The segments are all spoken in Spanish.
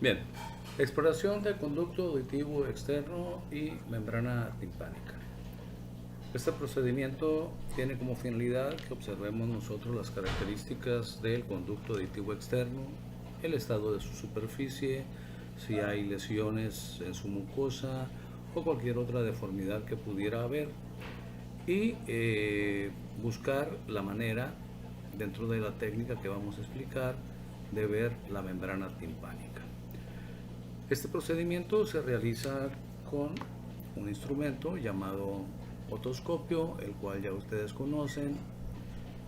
Bien, exploración del conducto auditivo externo y membrana timpánica. Este procedimiento tiene como finalidad que observemos nosotros las características del conducto auditivo externo, el estado de su superficie, si hay lesiones en su mucosa o cualquier otra deformidad que pudiera haber y buscar la manera, dentro de la técnica que vamos a explicar, de ver la membrana timpánica. Este procedimiento se realiza con un instrumento llamado otoscopio, el cual ya ustedes conocen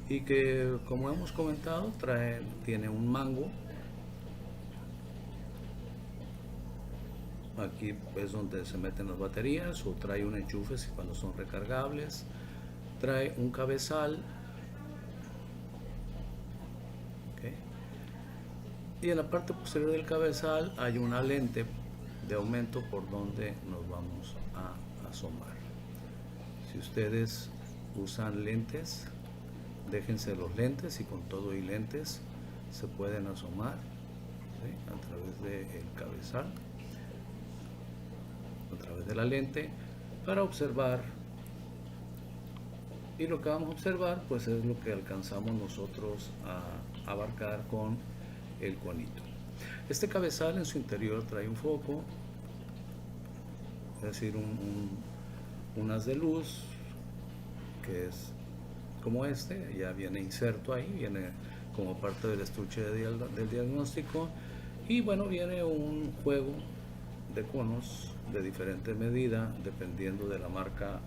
y que, como hemos comentado, tiene un mango. Aquí es donde se meten las baterías, o trae un enchufe cuando son recargables. Trae un cabezal, ¿okay? Y en la parte posterior del cabezal hay una lente de aumento por donde nos vamos a asomar. Si ustedes usan lentes, déjense los lentes y con todo y lentes se pueden asomar, ¿sí?, a través del cabezal, a través de la lente, para observar. Y lo que vamos a observar pues es lo que alcanzamos nosotros a abarcar con el conito. Este cabezal en su interior trae un foco, es decir, un haz de luz que es como este, ya viene inserto ahí, viene como parte del estuche del diagnóstico, y bueno, viene un juego de conos de diferente medida dependiendo de la marca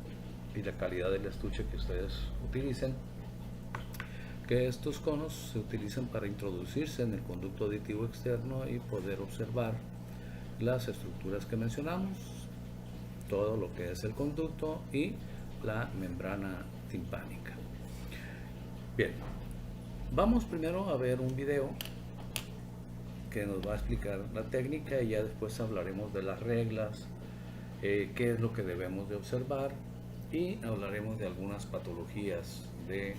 y la calidad del estuche que ustedes utilicen, que estos conos se utilizan para introducirse en el conducto auditivo externo y poder observar las estructuras que mencionamos, todo lo que es el conducto y la membrana timpánica. Bien, vamos primero a ver un video que nos va a explicar la técnica y ya después hablaremos de las reglas, qué es lo que debemos de observar, y hablaremos de algunas patologías de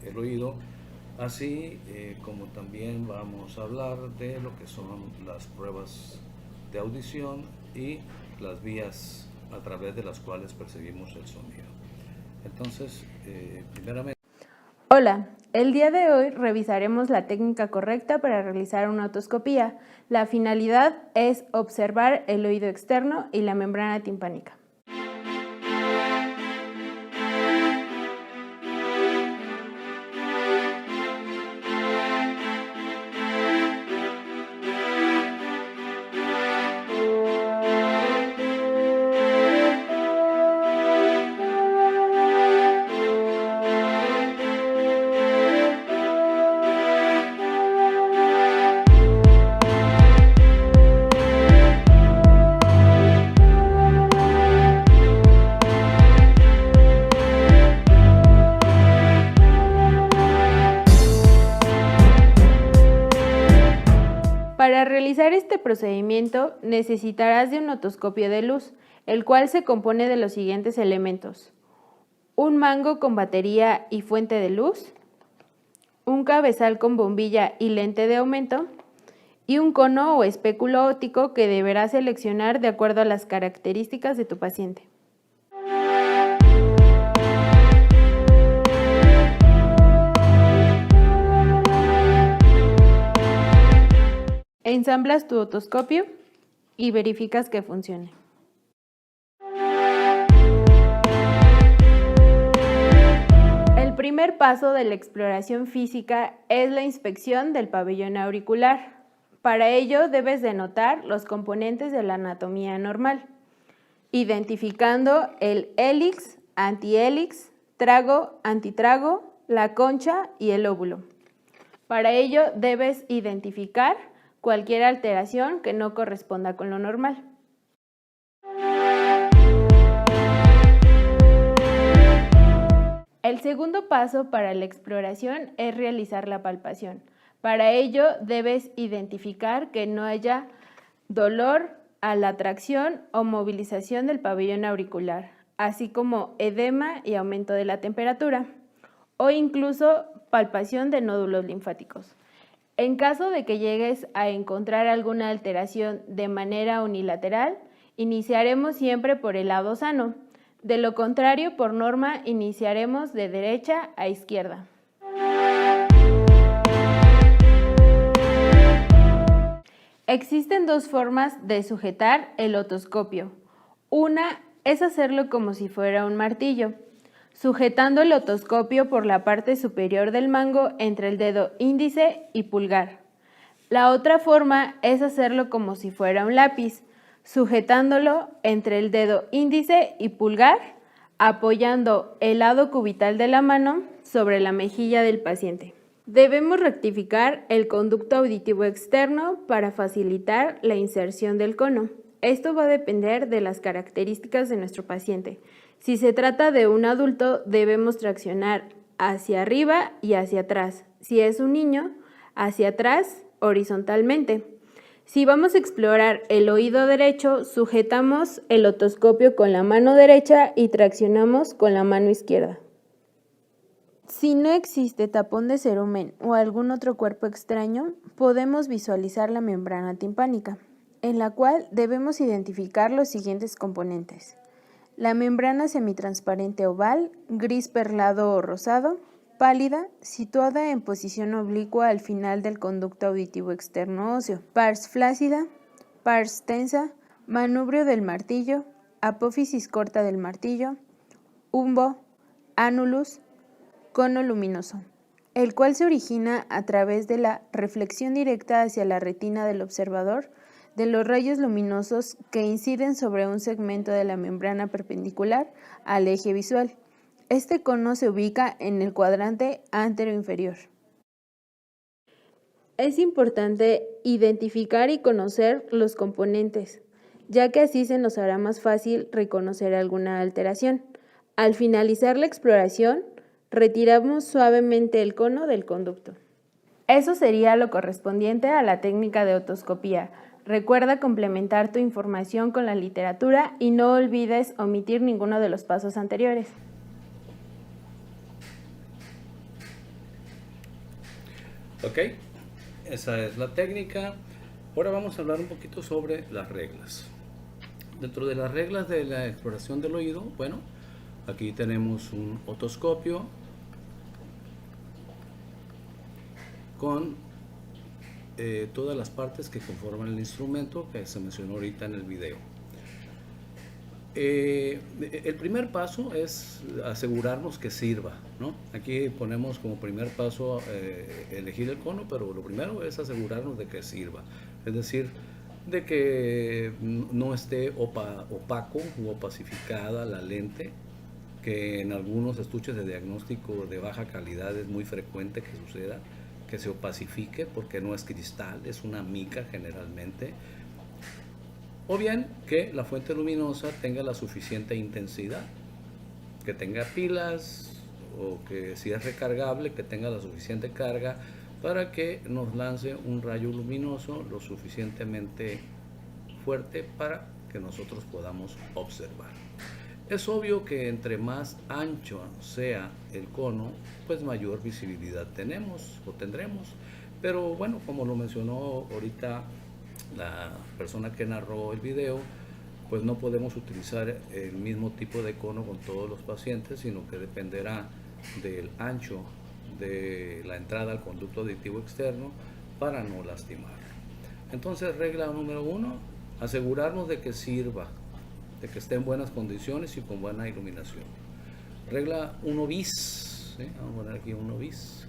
el oído, así como también vamos a hablar de lo que son las pruebas de audición y las vías a través de las cuales percibimos el sonido. Entonces, primeramente... Hola, el día de hoy revisaremos la técnica correcta para realizar una otoscopía. La finalidad es observar el oído externo y la membrana timpánica. Para realizar este procedimiento necesitarás de un otoscopio de luz, el cual se compone de los siguientes elementos: un mango con batería y fuente de luz, un cabezal con bombilla y lente de aumento, y un cono o espéculo óptico que deberás seleccionar de acuerdo a las características de tu paciente. Ensamblas tu otoscopio y verificas que funcione. El primer paso de la exploración física es la inspección del pabellón auricular. Para ello debes de notar los componentes de la anatomía normal, identificando el hélix, antihélix, trago, antitrago, la concha y el óvulo. Para ello debes identificar cualquier alteración que no corresponda con lo normal. El segundo paso para la exploración es realizar la palpación. Para ello debes identificar que no haya dolor a la tracción o movilización del pabellón auricular, así como edema y aumento de la temperatura, o incluso palpación de nódulos linfáticos. En caso de que llegues a encontrar alguna alteración de manera unilateral, iniciaremos siempre por el lado sano. De lo contrario, por norma, iniciaremos de derecha a izquierda. Existen dos formas de sujetar el otoscopio. Una es hacerlo como si fuera un martillo, sujetando el otoscopio por la parte superior del mango entre el dedo índice y pulgar. La otra forma es hacerlo como si fuera un lápiz, sujetándolo entre el dedo índice y pulgar, apoyando el lado cubital de la mano sobre la mejilla del paciente. Debemos rectificar el conducto auditivo externo para facilitar la inserción del cono. Esto va a depender de las características de nuestro paciente. Si se trata de un adulto, debemos traccionar hacia arriba y hacia atrás. Si es un niño, hacia atrás horizontalmente. Si vamos a explorar el oído derecho, sujetamos el otoscopio con la mano derecha y traccionamos con la mano izquierda. Si no existe tapón de cerumen o algún otro cuerpo extraño, podemos visualizar la membrana timpánica, en la cual debemos identificar los siguientes componentes: la membrana semitransparente oval, gris perlado o rosado, pálida, situada en posición oblicua al final del conducto auditivo externo óseo, pars flácida, pars tensa, manubrio del martillo, apófisis corta del martillo, umbo, annulus, cono luminoso, el cual se origina a través de la reflexión directa hacia la retina del observador de los rayos luminosos que inciden sobre un segmento de la membrana perpendicular al eje visual. Este cono se ubica en el cuadrante anteroinferior. Es importante identificar y conocer los componentes, ya que así se nos hará más fácil reconocer alguna alteración. Al finalizar la exploración, retiramos suavemente el cono del conducto. Eso sería lo correspondiente a la técnica de otoscopía. Recuerda complementar tu información con la literatura y no olvides omitir ninguno de los pasos anteriores. Ok, esa es la técnica. Ahora vamos a hablar un poquito sobre las reglas. Dentro de las reglas de la exploración del oído, bueno, aquí tenemos un otoscopio con todas las partes que conforman el instrumento que se mencionó ahorita en el video. El primer paso es asegurarnos que sirva, ¿no? Aquí ponemos como primer paso elegir el cono, pero lo primero es asegurarnos de que sirva, es decir, de que no esté opaco u opacificada la lente, que en algunos estuches de diagnóstico de baja calidad es muy frecuente que suceda, que se opacifique porque no es cristal, es una mica generalmente. O bien que la fuente luminosa tenga la suficiente intensidad, que tenga pilas o que si es recargable, que tenga la suficiente carga para que nos lance un rayo luminoso lo suficientemente fuerte para que nosotros podamos observar. Es obvio que entre más ancho sea el cono, pues mayor visibilidad tenemos o tendremos. Pero bueno, como lo mencionó ahorita la persona que narró el video, pues no podemos utilizar el mismo tipo de cono con todos los pacientes, sino que dependerá del ancho de la entrada al conducto auditivo externo para no lastimar. Entonces, regla número 1, asegurarnos de que sirva, de que esté en buenas condiciones y con buena iluminación. Regla 1 bis, ¿sí? Vamos a poner aquí 1 bis.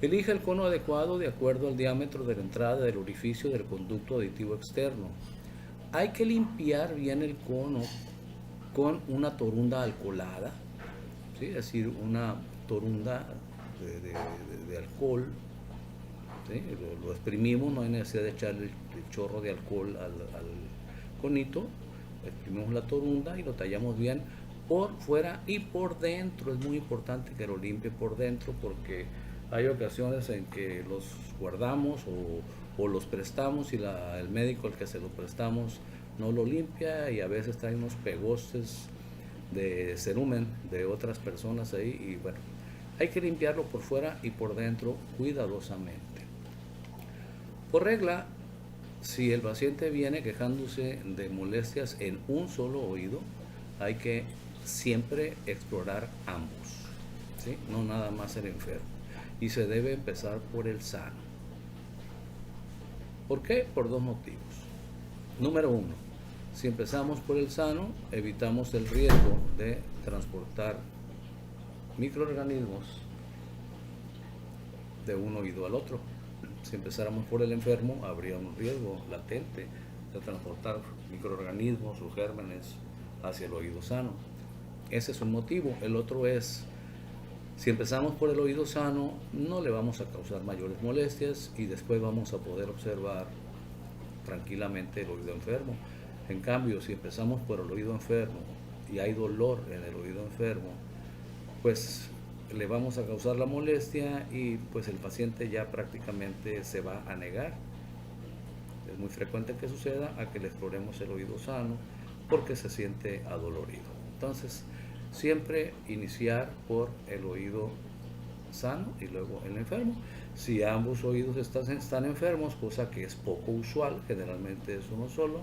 Elige el cono adecuado de acuerdo al diámetro de la entrada del orificio del conducto auditivo externo. Hay que limpiar bien el cono con una torunda alcoholada, ¿sí? Es decir, una torunda de alcohol, ¿sí? Lo exprimimos, no hay necesidad de echarle el chorro de alcohol al conito, exprimimos la torunda y lo tallamos bien por fuera y por dentro. Es muy importante que lo limpie por dentro porque hay ocasiones en que los guardamos o los prestamos y el médico al que se lo prestamos no lo limpia y a veces trae unos pegostes de cerumen de otras personas ahí y bueno, hay que limpiarlo por fuera y por dentro cuidadosamente. Por regla, si el paciente viene quejándose de molestias en un solo oído, hay que siempre explorar ambos, ¿sí? No nada más el enfermo. Y se debe empezar por el sano. ¿Por qué? Por dos motivos. Número uno, si empezamos por el sano, evitamos el riesgo de transportar microorganismos de un oído al otro. Si empezáramos por el enfermo, habría un riesgo latente de transportar microorganismos o gérmenes hacia el oído sano. Ese es un motivo. El otro es, si empezamos por el oído sano, no le vamos a causar mayores molestias y después vamos a poder observar tranquilamente el oído enfermo. En cambio, si empezamos por el oído enfermo y hay dolor en el oído enfermo, pues le vamos a causar la molestia y pues el paciente ya prácticamente se va a negar. Es muy frecuente que suceda a que le exploremos el oído sano porque se siente adolorido. Entonces, siempre iniciar por el oído sano y luego el enfermo. Si ambos oídos están enfermos, cosa que es poco usual, generalmente es uno solo,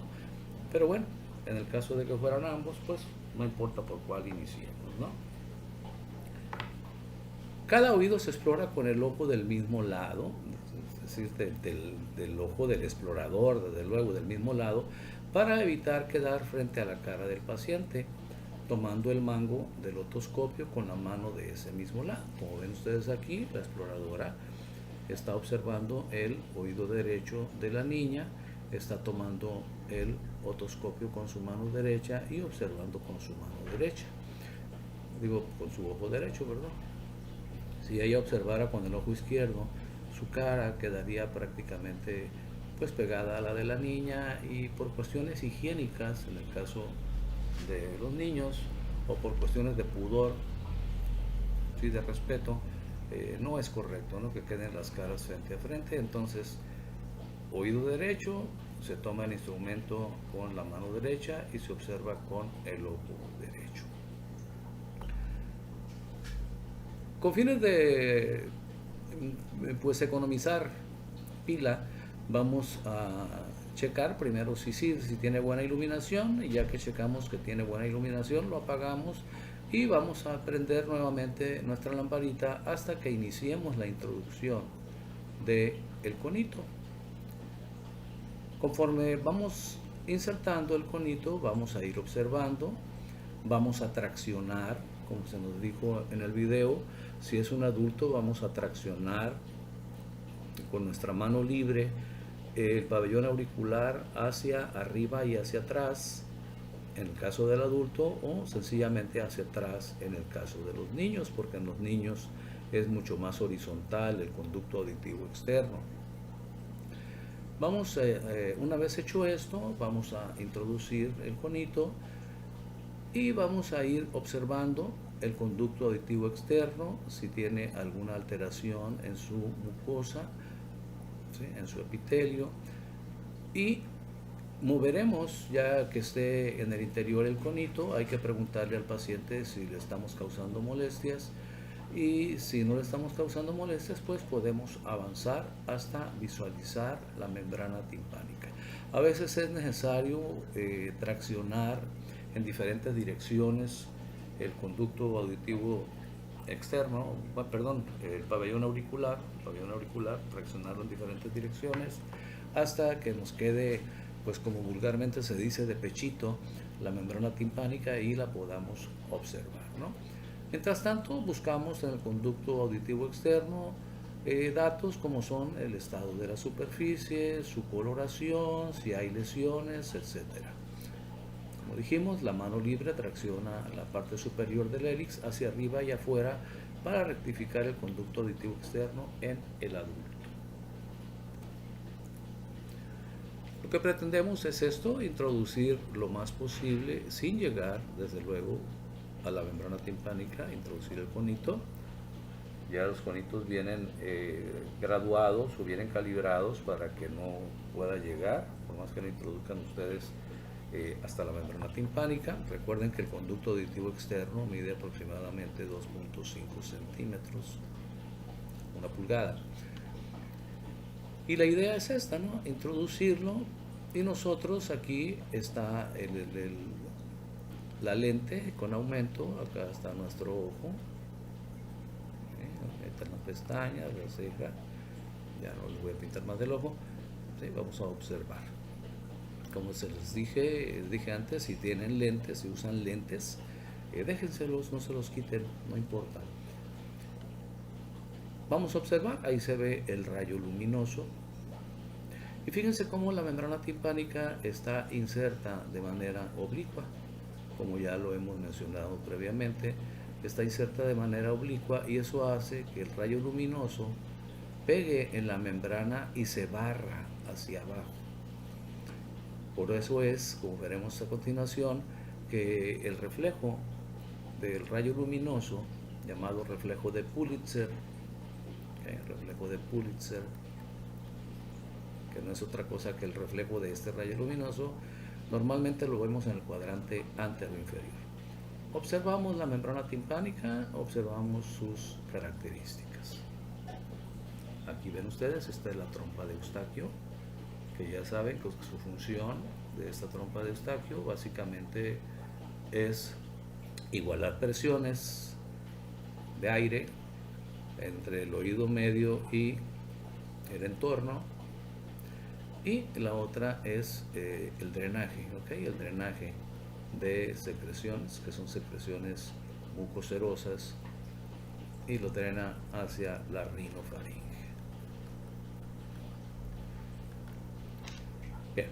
pero bueno, en el caso de que fueran ambos, pues no importa por cuál iniciemos, ¿no? Cada oído se explora con el ojo del mismo lado, es decir, del ojo del explorador, desde luego del mismo lado, para evitar quedar frente a la cara del paciente, tomando el mango del otoscopio con la mano de ese mismo lado. Como ven ustedes aquí, la exploradora está observando el oído derecho de la niña, está tomando el otoscopio con su mano derecha y observando con su mano derecha. Digo, con su ojo derecho, ¿verdad? Si ella observara con el ojo izquierdo, su cara quedaría prácticamente pues pegada a la de la niña y por cuestiones higiénicas, en el caso de los niños, o por cuestiones de pudor, ¿sí? De respeto, no es correcto, ¿no? Que queden las caras frente a frente. Entonces, oído derecho, se toma el instrumento con la mano derecha y se observa con el ojo derecho. Con fines de pues economizar pila, vamos a checar primero si tiene buena iluminación, y ya que checamos que tiene buena iluminación, lo apagamos y vamos a prender nuevamente nuestra lamparita hasta que iniciemos la introducción del conito. Conforme vamos insertando el conito, vamos a ir observando, vamos a traccionar, como se nos dijo en el video. Si es un adulto, vamos a traccionar con nuestra mano libre el pabellón auricular hacia arriba y hacia atrás en el caso del adulto, o sencillamente hacia atrás en el caso de los niños, porque en los niños es mucho más horizontal el conducto auditivo externo. Vamos, una vez hecho esto, vamos a introducir el conito y vamos a ir observando el conducto auditivo externo, si tiene alguna alteración en su mucosa, ¿sí? En su epitelio, y moveremos, ya que esté en el interior el conito. Hay que preguntarle al paciente si le estamos causando molestias, y si no le estamos causando molestias, pues podemos avanzar hasta visualizar la membrana timpánica. A veces es necesario traccionar en diferentes direcciones el conducto auditivo externo, el pabellón auricular, traccionarlo en diferentes direcciones hasta que nos quede, pues como vulgarmente se dice, de pechito la membrana timpánica y la podamos observar, ¿no? Mientras tanto, buscamos en el conducto auditivo externo datos como son el estado de la superficie, su coloración, si hay lesiones, etcétera. Como dijimos, la mano libre tracciona la parte superior del hélix hacia arriba y afuera para rectificar el conducto auditivo externo en el adulto. Lo que pretendemos es esto, introducir lo más posible, sin llegar, desde luego, a la membrana timpánica, introducir el conito. Ya los conitos vienen graduados o vienen calibrados para que no pueda llegar, por más que lo introduzcan ustedes hasta la membrana timpánica. Recuerden que el conducto auditivo externo mide aproximadamente 2.5 centímetros, 1 pulgada. Y la idea es esta, ¿no? Introducirlo, y nosotros aquí está la lente con aumento, acá está nuestro ojo, esta es la pestaña, la ceja, ya no les voy a pintar más del ojo, ¿sí? Vamos a observar. Como se les dije antes, si tienen lentes, si usan lentes, déjenselos, no se los quiten, no importa. Vamos a observar, ahí se ve el rayo luminoso. Y fíjense cómo la membrana timpánica está inserta de manera oblicua, como ya lo hemos mencionado previamente, está inserta de manera oblicua y eso hace que el rayo luminoso pegue en la membrana y se barra hacia abajo. Por eso es, como veremos a continuación, que el reflejo del rayo luminoso, llamado reflejo de Pulitzer, que no es otra cosa que el reflejo de este rayo luminoso, normalmente lo vemos en el cuadrante antero-inferior. Observamos la membrana timpánica, observamos sus características. Aquí ven ustedes, esta es la trompa de Eustaquio, que ya saben que su función de esta trompa de Eustaquio básicamente es igualar presiones de aire entre el oído medio y el entorno, y la otra es el drenaje, el drenaje de secreciones, que son secreciones mucoserosas, y lo drena hacia la rinofaringe. Bien.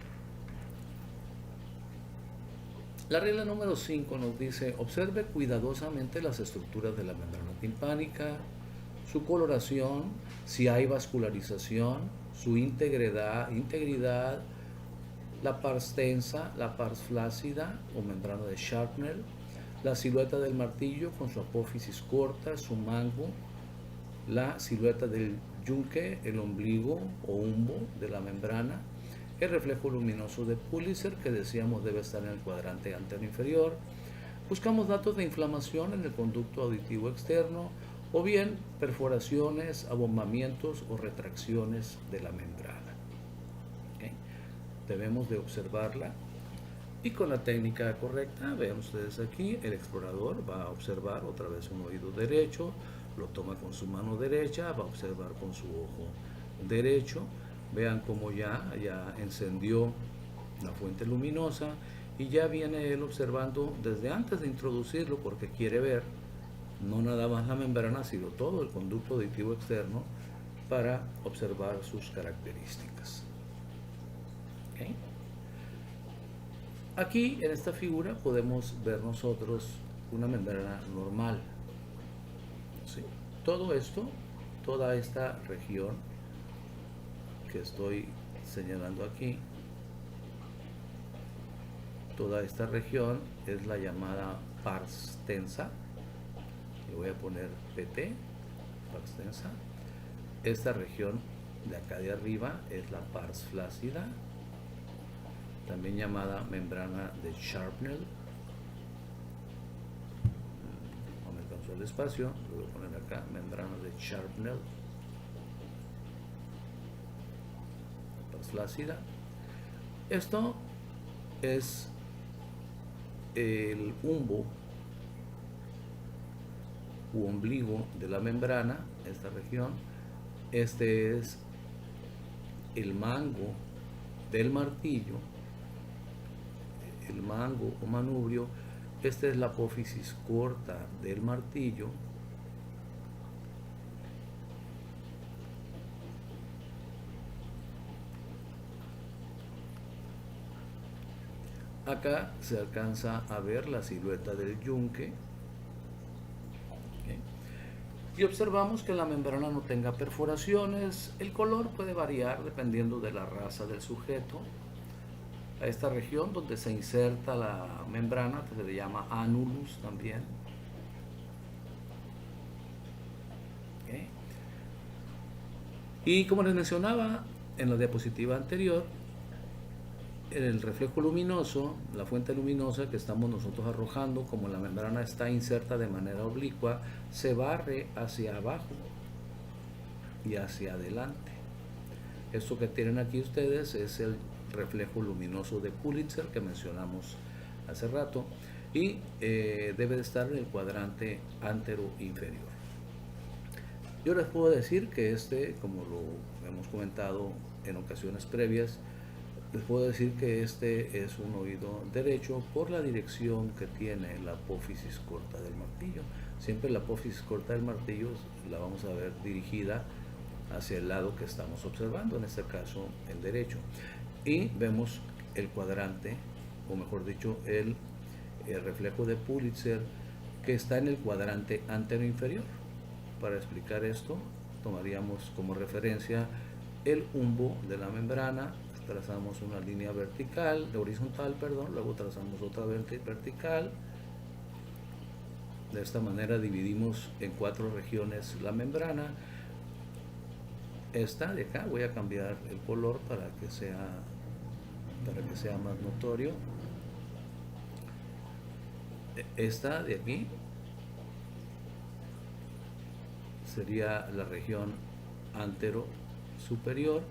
La regla número 5 nos dice: observe cuidadosamente las estructuras de la membrana timpánica, su coloración, si hay vascularización, su integridad, la pars tensa, la pars flácida o membrana de Sharpnel, la silueta del martillo con su apófisis corta, su mango, la silueta del yunque, el ombligo o umbo de la membrana, el reflejo luminoso de Pulitzer, que decíamos debe estar en el cuadrante antero-inferior. Buscamos datos de inflamación en el conducto auditivo externo, o bien perforaciones, abombamientos o retracciones de la membrana. Debemos de observarla, y con la técnica correcta, vean ustedes aquí, el explorador va a observar otra vez un oído derecho, lo toma con su mano derecha, va a observar con su ojo derecho. Vean cómo ya encendió la fuente luminosa, y ya viene él observando desde antes de introducirlo, porque quiere ver no nada más la membrana, sino todo el conducto auditivo externo, para observar sus características. Aquí en esta figura podemos ver nosotros una membrana normal. ¿Sí? Todo esto, toda esta región que estoy señalando aquí, toda esta región es la llamada pars tensa. Le voy a poner PT, pars tensa. Esta región de acá de arriba es la pars flácida, también llamada membrana de Sharpnel. No me alcanzó el espacio, lo voy a poner acá, membrana de Sharpnel, pars flácida. Esto es el umbo u ombligo de la membrana, esta región. Este es el mango del martillo, el mango o manubrio. Esta es la apófisis corta del martillo. Acá se alcanza a ver la silueta del yunque. Y observamos que la membrana no tenga perforaciones. El color puede variar dependiendo de la raza del sujeto. A esta región donde se inserta la membrana se le llama annulus también. Y como les mencionaba en la diapositiva anterior, el reflejo luminoso, la fuente luminosa que estamos nosotros arrojando, como la membrana está inserta de manera oblicua, se barre hacia abajo y hacia adelante. Esto que tienen aquí ustedes es el reflejo luminoso de Pulitzer que mencionamos hace rato y debe de estar en el cuadrante antero inferior. Yo les puedo decir que como lo hemos comentado en ocasiones previas, les puedo decir que este es un oído derecho por la dirección que tiene la apófisis corta del martillo. Siempre la apófisis corta del martillo la vamos a ver dirigida hacia el lado que estamos observando, en este caso el derecho. Y vemos el cuadrante, o mejor dicho, el reflejo de Pulitzer que está en el cuadrante antero inferior. Para explicar esto, tomaríamos como referencia el umbo de la membrana, trazamos una línea vertical, horizontal, perdón, luego trazamos otra vertical. De esta manera dividimos en 4 regiones la membrana. Esta de acá, voy a cambiar el color para que sea más notorio. Esta de aquí sería la región antero superior,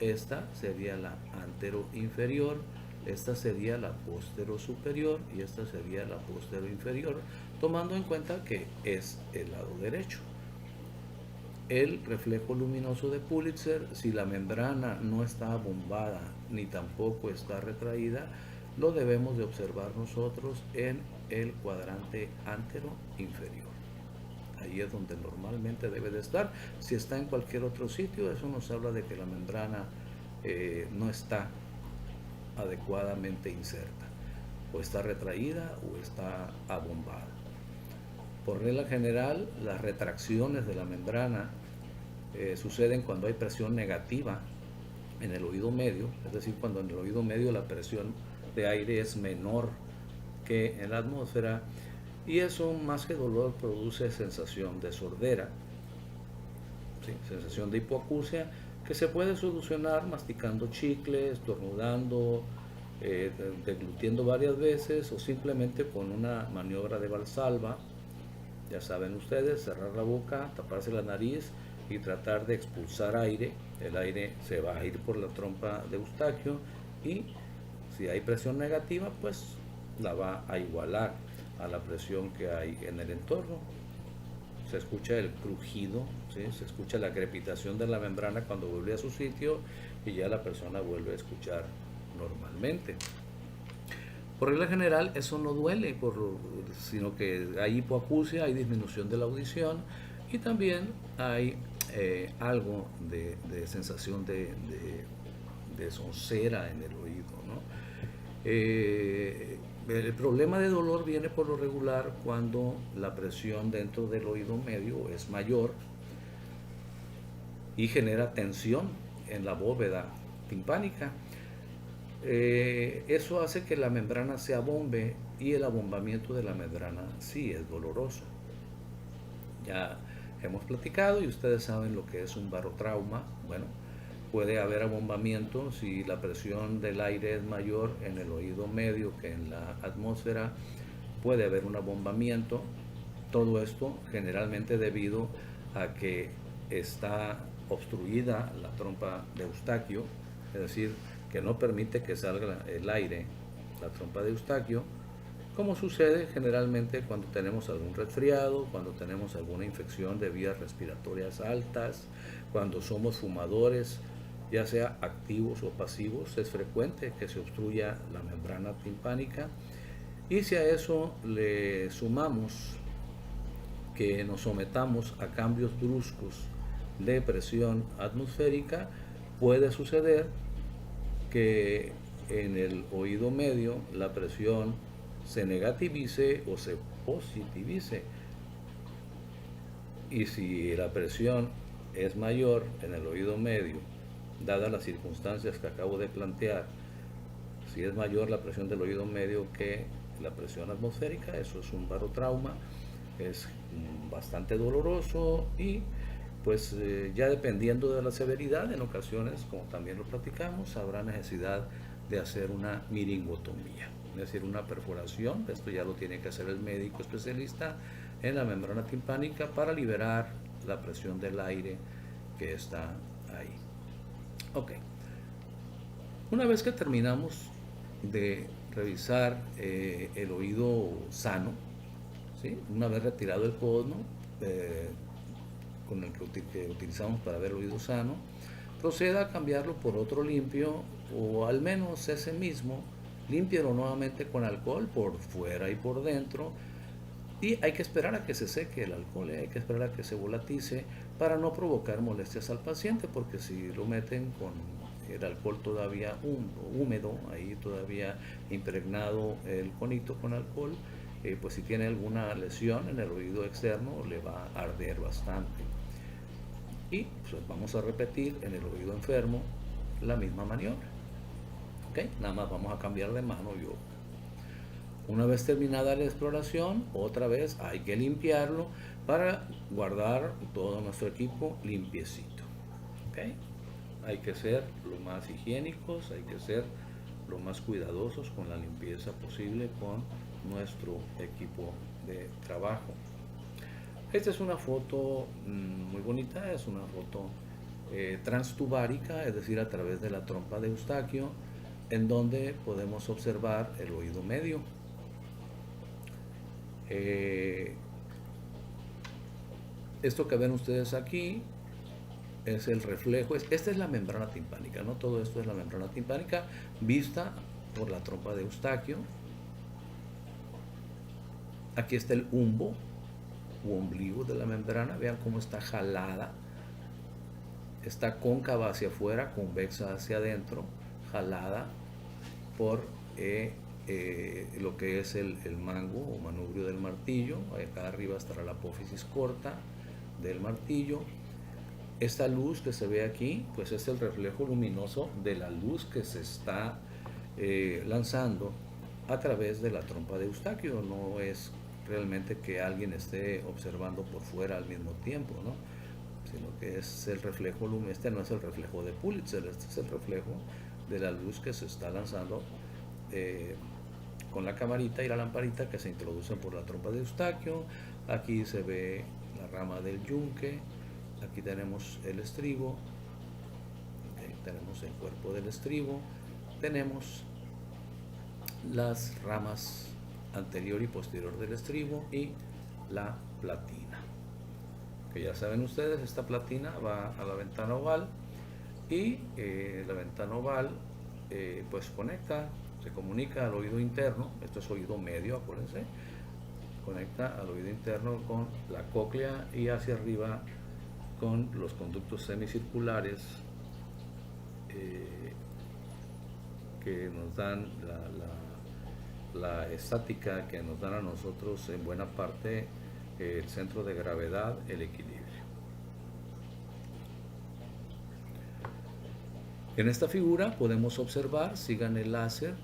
esta sería la antero inferior, esta sería la postero superior y esta sería la postero inferior, tomando en cuenta que es el lado derecho. El reflejo luminoso de Pulitzer, si la membrana no está abombada ni tampoco está retraída, lo debemos de observar nosotros en el cuadrante antero inferior. Ahí es donde normalmente debe de estar. Si está en cualquier otro sitio, eso nos habla de que la membrana no está adecuadamente inserta, o está retraída o está abombada. Por regla general, las retracciones de la membrana suceden cuando hay presión negativa en el oído medio, es decir, cuando en el oído medio la presión de aire es menor que en la atmósfera, y eso más que dolor produce sensación de sordera, ¿sí? Sensación de hipoacusia que se puede solucionar masticando chicles, estornudando, deglutiendo varias veces o simplemente con una maniobra de Valsalva. Ya saben ustedes, cerrar la boca, taparse la nariz y tratar de expulsar aire. El aire se va a ir por la trompa de Eustaquio y si hay presión negativa, pues la va a igualar a la presión que hay en el entorno. Se escucha el crujido, ¿sí? Se escucha la crepitación de la membrana cuando vuelve a su sitio y ya la persona vuelve a escuchar normalmente. Por regla general eso no duele, sino que hay hipoacusia, hay disminución de la audición y también hay algo de sensación de soncera en el oído, ¿no? El problema de dolor viene por lo regular cuando la presión dentro del oído medio es mayor y genera tensión en la bóveda timpánica. Eso hace que la membrana se abombe y el abombamiento de la membrana sí es doloroso. Ya hemos platicado y ustedes saben lo que es un barotrauma. Bueno, puede haber abombamiento si la presión del aire es mayor en el oído medio que en la atmósfera. Puede haber un abombamiento. Todo esto generalmente debido a que está obstruida la trompa de Eustaquio, es decir, que no permite que salga el aire, la trompa de Eustaquio, como sucede generalmente cuando tenemos algún resfriado, cuando tenemos alguna infección de vías respiratorias altas, cuando somos fumadores, ya sea activos o pasivos. Es frecuente que se obstruya la membrana timpánica, y si a eso le sumamos que nos sometamos a cambios bruscos de presión atmosférica, puede suceder que en el oído medio la presión se negativice o se positivice, y si la presión es mayor en el oído medio, dadas las circunstancias que acabo de plantear, si es mayor la presión del oído medio que la presión atmosférica, eso es un barotrauma, es bastante doloroso y pues ya dependiendo de la severidad, en ocasiones, como también lo platicamos, habrá necesidad de hacer una miringotomía, es decir, una perforación. Esto ya lo tiene que hacer el médico especialista en la membrana timpánica para liberar la presión del aire que está ahí. Ok. Una vez que terminamos de revisar el oído sano, ¿sí? Una vez retirado el cono con el que utilizamos para ver el oído sano, proceda a cambiarlo por otro limpio, o al menos ese mismo, límpielo nuevamente con alcohol por fuera y por dentro, y hay que esperar a que se seque el alcohol, hay que esperar a que se volatice para no provocar molestias al paciente, porque si lo meten con el alcohol todavía húmedo, ahí todavía impregnado el conito con alcohol, pues si tiene alguna lesión en el oído externo le va a arder bastante. Y pues vamos a repetir en el oído enfermo la misma maniobra. ¿Ok? Nada más vamos a cambiar de mano y ojo. Una vez terminada la exploración, otra vez hay que limpiarlo para guardar todo nuestro equipo limpiecito. ¿Okay? Hay que ser lo más higiénicos, hay que ser lo más cuidadosos con la limpieza posible con nuestro equipo de trabajo. Esta es una foto muy bonita, es una foto transtubárica, es decir, a través de la trompa de Eustaquio, en donde podemos observar el oído medio. Esto que ven ustedes aquí es el reflejo, esta es la membrana timpánica, ¿no? Todo esto es la membrana timpánica vista por la trompa de Eustaquio. Aquí está el umbo u ombligo de la membrana, vean cómo está jalada, está cóncava hacia afuera, convexa hacia adentro, jalada por lo que es el mango o manubrio del martillo. Acá arriba estará la apófisis corta del martillo. Esta luz que se ve aquí, pues es el reflejo luminoso de la luz que se está lanzando a través de la trompa de Eustaquio. No es realmente que alguien esté observando por fuera al mismo tiempo, ¿no? Sino que es el reflejo luminoso. Este no es el reflejo de Pulitzer, este es el reflejo de la luz que se está lanzando con la camarita y la lamparita que se introducen por la trompa de Eustaquio. Aquí se ve la rama del yunque, aquí tenemos el estribo, tenemos el cuerpo del estribo, tenemos las ramas anterior y posterior del estribo y la platina. Que ya saben ustedes, esta platina va a la ventana oval y la ventana oval pues se comunica al oído interno, esto es oído medio, acuérdense, conecta al oído interno con la cóclea y hacia arriba con los conductos semicirculares que nos dan la estática, que nos dan a nosotros en buena parte el centro de gravedad, el equilibrio. En esta figura podemos observar, sigan el láser,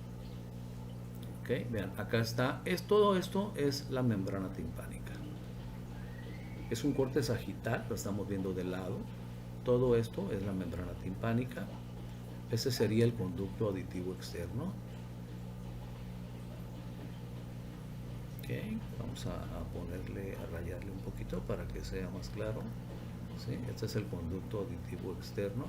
¿okay? Vean, acá está, todo esto es la membrana timpánica. Es un corte sagital, lo estamos viendo de lado. Todo esto es la membrana timpánica. Ese sería el conducto auditivo externo. Okay, vamos a ponerle, a rayarle un poquito para que sea más claro. ¿Sí? Este es el conducto auditivo externo.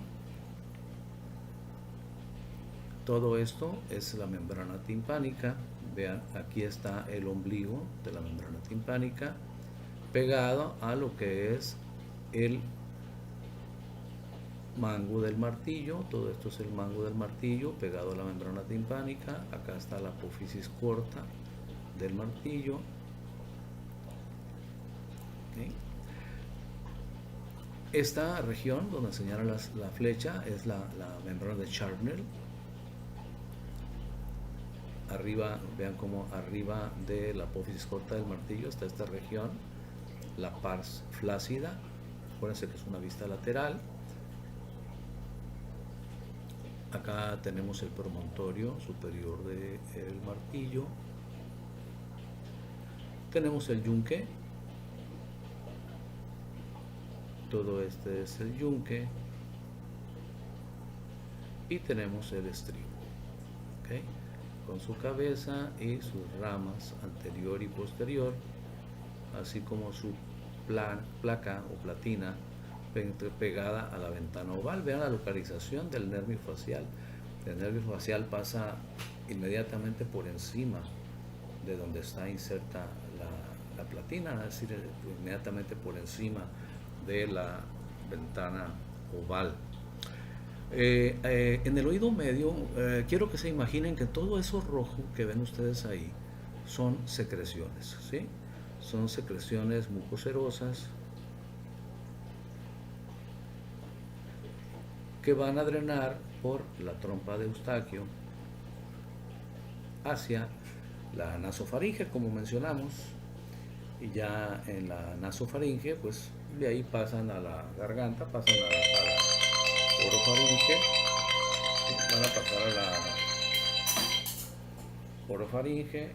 Todo esto es la membrana timpánica. Vean, aquí está el ombligo de la membrana timpánica pegado a lo que es el mango del martillo. Todo esto es el mango del martillo pegado a la membrana timpánica. Acá está la apófisis corta del martillo. Okay. Esta región donde señala la flecha es la membrana de Schaffner. Arriba, vean como arriba de la apófisis corta del martillo está esta región, la pars flácida. Acuérdense que es una vista lateral. Acá tenemos el promontorio superior del martillo. Tenemos el yunque. Todo este es el yunque. Y tenemos el estribo. ¿Okay? Con su cabeza y sus ramas anterior y posterior, así como su placa o platina pegada a la ventana oval. Vean la localización del nervio facial. El nervio facial pasa inmediatamente por encima de donde está inserta la platina, es decir, inmediatamente por encima de la ventana oval. En el oído medio, quiero que se imaginen que todo eso rojo que ven ustedes ahí son secreciones, ¿sí? Son secreciones mucoserosas que van a drenar por la trompa de Eustaquio hacia la nasofaringe, como mencionamos, y ya en la nasofaringe, pues de ahí pasan a la garganta, pasan a la orofaringe, van a pasar a la orofaringe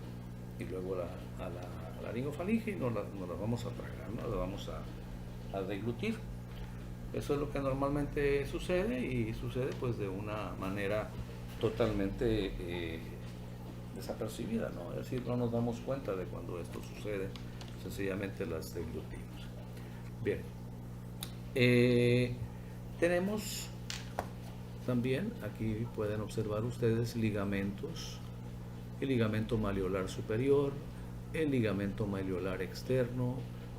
y luego a la laringofaringe y nos la vamos a tragar, ¿no? La vamos a deglutir. Eso es lo que normalmente sucede, y sucede pues de una manera totalmente desapercibida, ¿no? Es decir, no nos damos cuenta de cuando esto sucede, sencillamente las deglutimos. Bien, tenemos también, aquí pueden observar ustedes ligamentos, el ligamento malleolar superior, el ligamento malleolar externo.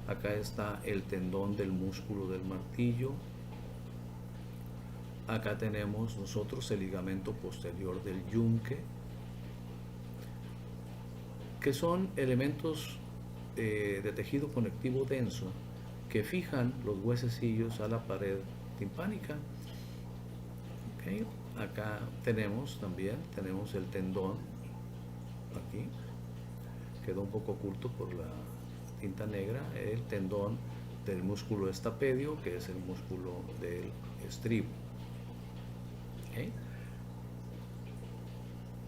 Acá está el tendón del músculo del martillo. Acá tenemos nosotros el ligamento posterior del yunque, que son elementos de tejido conectivo denso que fijan los huesecillos a la pared timpánica. Okay. Acá tenemos el tendón, aquí quedó un poco oculto por la tinta negra, el tendón del músculo estapedio, que es el músculo del estribo. Okay.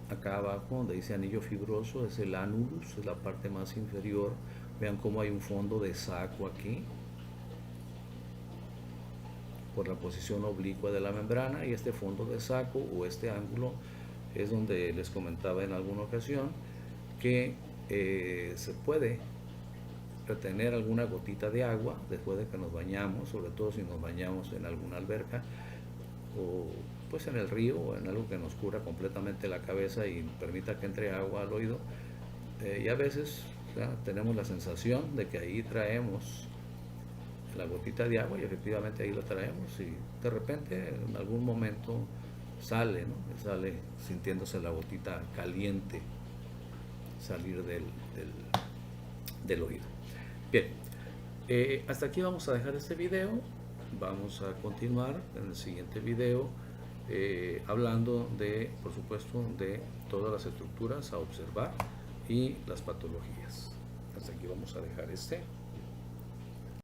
Acá abajo, donde dice anillo fibroso, es el anulus, es la parte más inferior. Vean cómo hay un fondo de saco aquí, por la posición oblicua de la membrana, y este fondo de saco o este ángulo es donde les comentaba en alguna ocasión que se puede retener alguna gotita de agua después de que nos bañamos, sobre todo si nos bañamos en alguna alberca o pues en el río o en algo que nos cubra completamente la cabeza y permita que entre agua al oído. Y a veces, o sea, tenemos la sensación de que ahí traemos la gotita de agua, y efectivamente ahí la traemos, y de repente en algún momento sale, ¿no? Sale sintiéndose la gotita caliente salir del oído. Bien, hasta aquí vamos a dejar este video. Vamos a continuar en el siguiente video hablando de, por supuesto, de todas las estructuras a observar y las patologías. Hasta aquí vamos a dejar este.